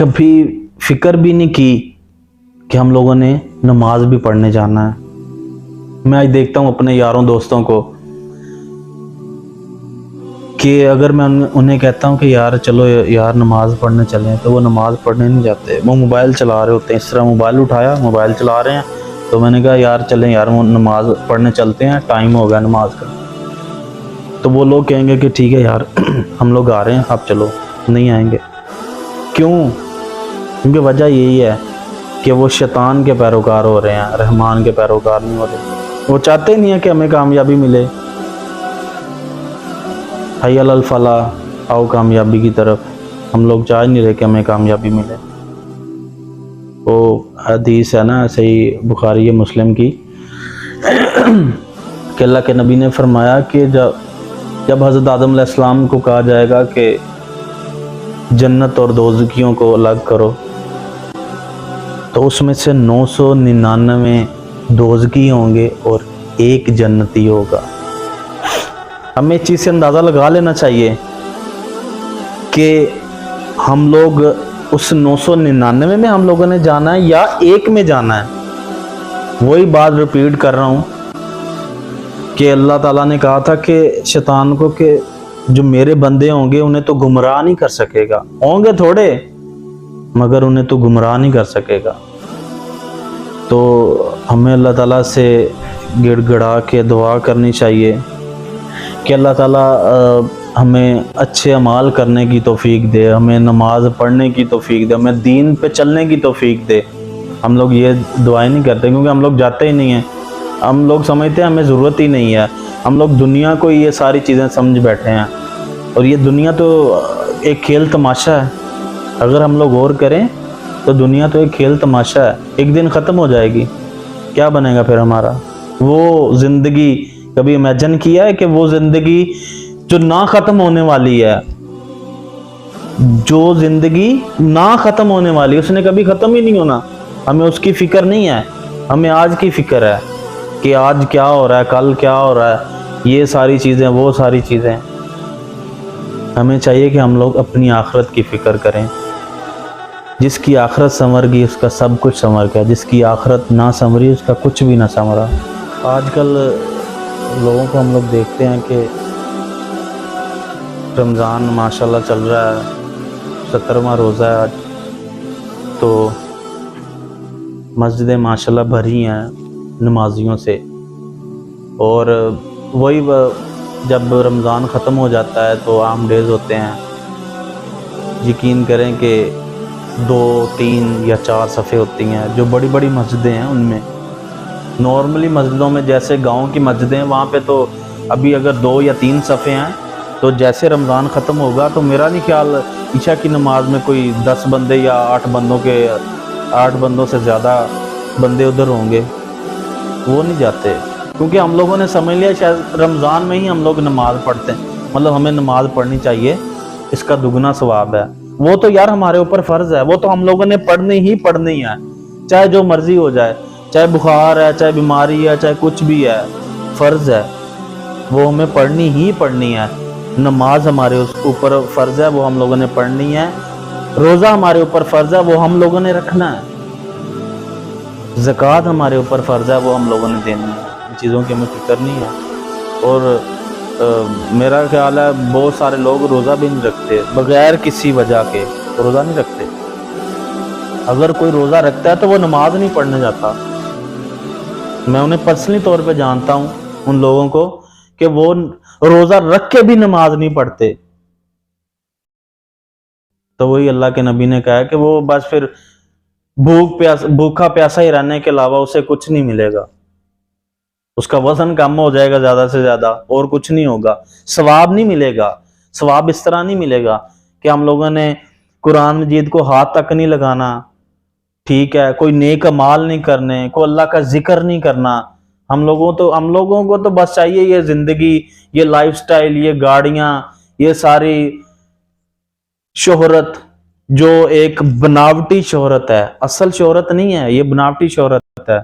کبھی فکر بھی نہیں کی کہ ہم لوگوں نے نماز بھی پڑھنے جانا ہے۔ میں آج دیکھتا ہوں اپنے یاروں دوستوں کو کہ اگر میں انہیں کہتا ہوں کہ یار چلو یار نماز پڑھنے چلیں، تو وہ نماز پڑھنے نہیں جاتے، وہ موبائل چلا رہے ہوتے ہیں۔ اس طرح موبائل اٹھایا، موبائل چلا رہے ہیں، تو میں نے کہا یار چلیں یار نماز پڑھنے چلتے ہیں، ٹائم ہو گیا نماز کا۔ تو وہ لوگ کہیں گے کہ ٹھیک ہے یار ہم لوگ آ رہے ہیں، آپ چلو، نہیں آئیں گے۔ کیوں؟ کیونکہ وجہ یہی ہے کہ وہ شیطان کے پیروکار ہو رہے ہیں، رحمان کے پیروکار نہیں ہو رہے۔ وہ چاہتے ہی نہیں ہیں کہ ہمیں کامیابی ملے۔ حی علی الفلاح، آؤ کامیابی کی طرف، ہم لوگ چاہ نہیں رہے کہ ہمیں کامیابی ملے۔ وہ حدیث ہے نا صحیح بخاری مسلم کی کہ اللہ کے نبی نے فرمایا کہ جب حضرت آدم علیہ السلام کو کہا جائے گا کہ جنت اور دوزخیوں کو الگ کرو، تو اس میں سے 999 دوزخی ہوں گے اور ایک جنتی ہوگا۔ ہمیں اس چیز سے اندازہ لگا لینا چاہیے کہ ہم لوگ اس 999 میں ہم لوگوں نے جانا ہے یا ایک میں جانا ہے۔ وہی بات ریپیٹ کر رہا ہوں کہ اللہ تعالیٰ نے کہا تھا کہ شیطان کو کہ جو میرے بندے ہوں گے انہیں تو گمراہ نہیں کر سکے گا، ہوں گے تھوڑے مگر انہیں تو گمراہ نہیں کر سکے گا۔ تو ہمیں اللہ تعالیٰ سے گڑ گڑا کے دعا کرنی چاہیے کہ اللہ تعالیٰ ہمیں اچھے اعمال کرنے کی توفیق دے، ہمیں نماز پڑھنے کی توفیق دے، ہمیں دین پہ چلنے کی توفیق دے۔ ہم لوگ یہ دعائیں نہیں کرتے کیونکہ ہم لوگ جاتے ہی نہیں ہیں، ہم لوگ سمجھتے ہیں ہمیں ضرورت ہی نہیں ہے، ہم لوگ دنیا کو یہ ساری چیزیں سمجھ بیٹھے ہیں، اور یہ دنیا تو ایک کھیل تماشا ہے۔ اگر ہم لوگ غور کریں تو دنیا تو ایک کھیل تماشا ہے، ایک دن ختم ہو جائے گی، کیا بنے گا پھر ہمارا؟ وہ زندگی کبھی امیجن کیا ہے کہ وہ زندگی جو نہ ختم ہونے والی ہے، جو زندگی نہ ختم ہونے والی ہے، اس نے کبھی ختم ہی نہیں ہونا۔ ہمیں اس کی فکر نہیں ہے، ہمیں آج کی فکر ہے کہ آج کیا ہو رہا ہے، کل کیا ہو رہا ہے، یہ ساری چیزیں، وہ ساری چیزیں۔ ہمیں چاہیے کہ ہم لوگ اپنی آخرت کی فکر کریں۔ جس کی آخرت سنور گئی اس کا سب کچھ سنور گیا، جس کی آخرت نہ سنوری اس کا کچھ بھی نہ سنورا۔ آج کل لوگوں کو ہم لوگ دیکھتے ہیں کہ رمضان ماشاءاللہ چل رہا ہے، 17واں روزہ ہے آج، تو مسجدیں ماشاءاللہ بھری ہیں نمازیوں سے، اور وہی جب رمضان ختم ہو جاتا ہے تو عام ڈیز ہوتے ہیں، یقین کریں کہ 2 3 یا 4 صفیں ہوتی ہیں جو بڑی بڑی مسجدیں ہیں۔ ان میں نارملی مسجدوں میں جیسے گاؤں کی مسجدیں ہیں وہاں پہ تو ابھی اگر 2 یا 3 صفیں ہیں، تو جیسے رمضان ختم ہوگا تو میرا نہیں خیال عشاء کی نماز میں کوئی 10 بندے یا 8 بندوں سے زیادہ بندے ادھر ہوں گے، وہ نہیں جاتے، کیونکہ ہم لوگوں نے سمجھ لیا شاید رمضان میں ہی ہم لوگ نماز پڑھتے ہیں، مطلب ہمیں نماز پڑھنی چاہیے، اس کا دگنا ثواب ہے۔ وہ تو یار ہمارے اوپر فرض ہے، وہ تو ہم لوگوں نے پڑھنی ہے، چاہے جو مرضی ہو جائے، چاہے بخار ہے، چاہے بیماری ہے، چاہے کچھ بھی ہے، فرض ہے، وہ ہمیں پڑھنی ہے۔ نماز ہمارے اوپر فرض ہے، وہ ہم لوگوں نے پڑھنی ہے۔ روزہ ہمارے اوپر فرض ہے، وہ ہم لوگوں نے رکھنا ہے۔ زکوٰۃ ہمارے اوپر فرض ہے، وہ ہم لوگوں نے دینی ہے۔ ان چیزوں کی ہمیں فکر نہیں ہے، اور میرا خیال ہے بہت سارے لوگ روزہ بھی نہیں رکھتے، بغیر کسی وجہ کے روزہ نہیں رکھتے۔ اگر کوئی روزہ رکھتا ہے تو وہ نماز نہیں پڑھنے جاتا۔ میں انہیں پرسنلی طور پہ جانتا ہوں ان لوگوں کو کہ وہ روزہ رکھ کے بھی نماز نہیں پڑھتے۔ تو وہی اللہ کے نبی نے کہا ہے کہ وہ بس پھر بھوکا پیاسا ہی رہنے کے علاوہ اسے کچھ نہیں ملے گا، اس کا وزن کم ہو جائے گا زیادہ سے زیادہ، اور کچھ نہیں ہوگا، ثواب نہیں ملے گا۔ ثواب اس طرح نہیں ملے گا کہ ہم لوگوں نے قرآن مجید کو ہاتھ تک نہیں لگانا، ٹھیک ہے، کوئی نیک اعمال نہیں کرنے، کوئی اللہ کا ذکر نہیں کرنا۔ ہم لوگوں کو تو بس چاہیے یہ زندگی، یہ لائف سٹائل، یہ گاڑیاں، یہ ساری شہرت جو ایک بناوٹی شہرت ہے، اصل شہرت نہیں ہے، یہ بناوٹی شہرت ہے۔